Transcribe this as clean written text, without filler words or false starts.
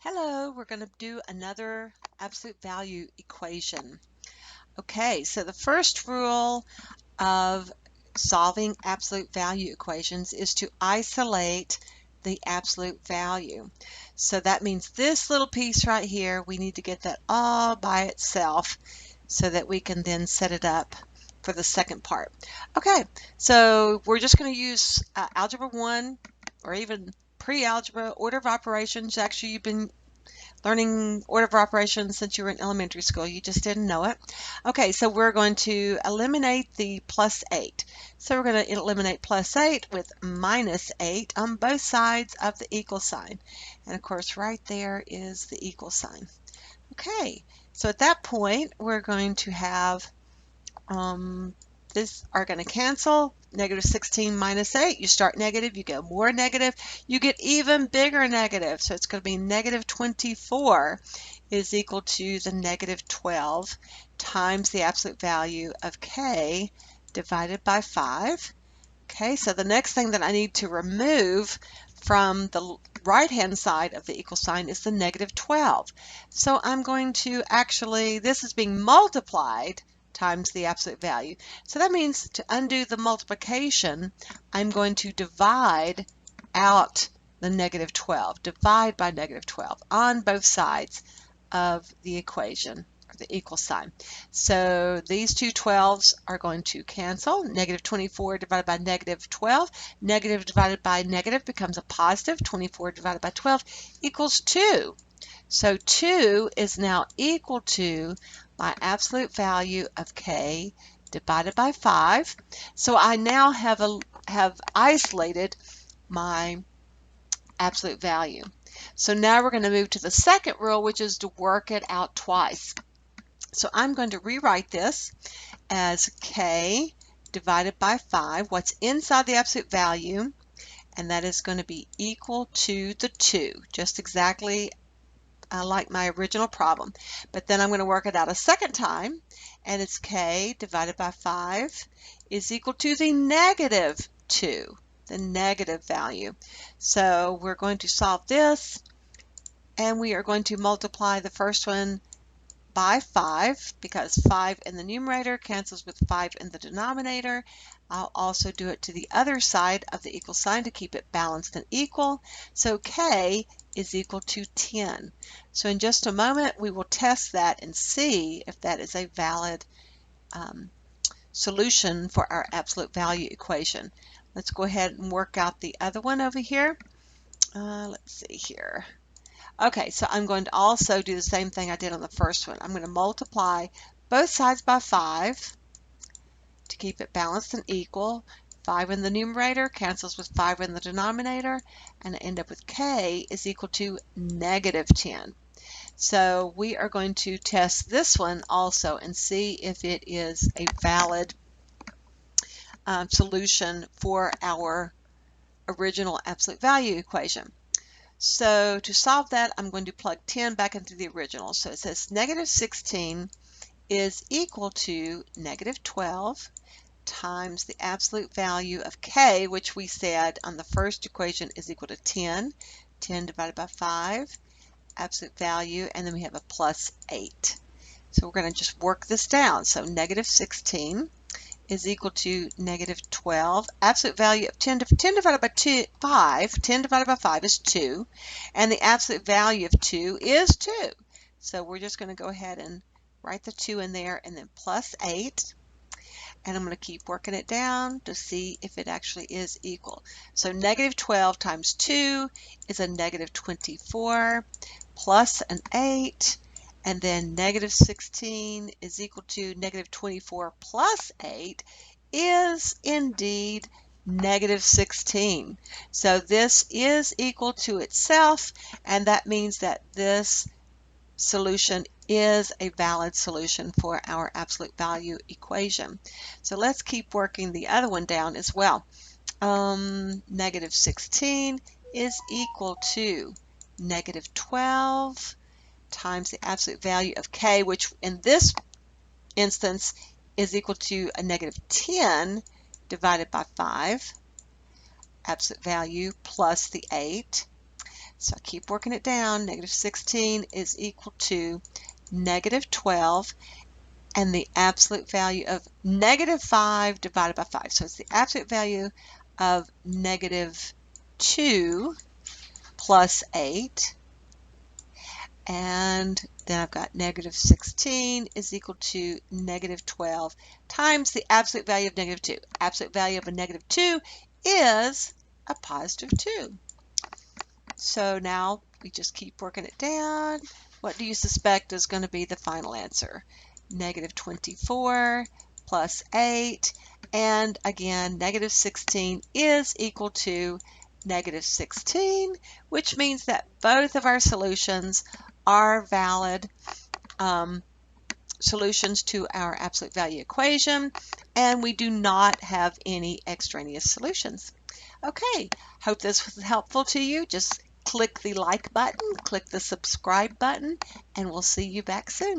Hello, we're going to do another absolute value equation. Okay, so the first rule of solving absolute value equations is to isolate the absolute value. So that means this little piece right here, we need to get that all by itself so that we can then set it up for the second part. Okay, so we're just going to use Algebra 1 or even pre-algebra order of operations. Actually, you've been learning order of operations since you were in elementary school. You just didn't know it. Okay, so we're going to eliminate the plus 8. So we're going to eliminate plus 8 with minus 8 on both sides of the equal sign. And of course, right there is the equal sign. Okay, so at that point, we're going to have this are going to cancel. Negative 16 minus 8, you start negative, you go more negative, you get even bigger negative. So it's going to be negative 24 is equal to the negative 12 times the absolute value of k divided by 5. Okay, so the next thing that I need to remove from the right-hand side of the equal sign is the negative 12. So I'm going to actually, this is being multiplied times the absolute value. So that means to undo the multiplication, I'm going to divide out the negative 12, divide by negative 12 on both sides of the equation, or the equal sign. So these two 12s are going to cancel. Negative 24 divided by negative 12. Negative divided by negative becomes a positive. 24 divided by 12 equals 2. So 2 is now equal to my absolute value of k divided by 5. So I now have isolated my absolute value. So now we're going to move to the second rule, which is to work it out twice. So I'm going to rewrite this as k divided by 5, what's inside the absolute value, and that is going to be equal to the 2, just exactly like my original problem. But then I'm going to work it out a second time, and it's k divided by 5 is equal to the negative 2, the negative value. So we're going to solve this, and we are going to multiply the first one by 5 because 5 in the numerator cancels with 5 in the denominator. I'll also do it to the other side of the equal sign to keep it balanced and equal. So k is equal to 10. So in just a moment we will test that and see if that is a valid solution for our absolute value equation. Let's go ahead and work out the other one over here. Let's see here. Okay, so I'm going to also do the same thing I did on the first one. I'm going to multiply both sides by 5 to keep it balanced and equal. 5 in the numerator cancels with 5 in the denominator, and I end up with k is equal to negative 10. So we are going to test this one also and see if it is a valid solution for our original absolute value equation. So to solve that, I'm going to plug 10 back into the original. So it says negative 16 is equal to negative 12 times the absolute value of k, which we said on the first equation is equal to 10. 10 divided by 5, absolute value, and then we have a plus 8. So we're going to just work this down. So negative 16 is equal to negative 12. Absolute value of 10 divided by 10 divided by 5 is 2. And the absolute value of 2 is 2. So we're just going to go ahead and write the 2 in there and then plus 8. And I'm going to keep working it down to see if it actually is equal. So negative 12 times 2 is a negative 24 plus an 8. And then negative 16 is equal to negative 24 plus 8 is indeed negative 16. So this is equal to itself, and that means that this solution is a valid solution for our absolute value equation. So let's keep working the other one down as well. Negative 16 is equal to negative 12 times the absolute value of k, which in this instance is equal to a negative 10 divided by 5, absolute value plus the 8. So I keep working it down. Negative 16 is equal to negative 12, and the absolute value of negative 5 divided by 5. So it's the absolute value of negative 2 plus 8. And then I've got negative 16 is equal to negative 12 times the absolute value of negative 2. Absolute value of a negative 2 is a positive 2. So now we just keep working it down. What do you suspect is going to be the final answer? Negative 24 plus 8. And again, negative 16 is equal to negative 16, which means that both of our solutions are valid solutions to our absolute value equation, and we do not have any extraneous solutions. Okay, hope this was helpful to you. Just click the like button, click the subscribe button, and we'll see you back soon.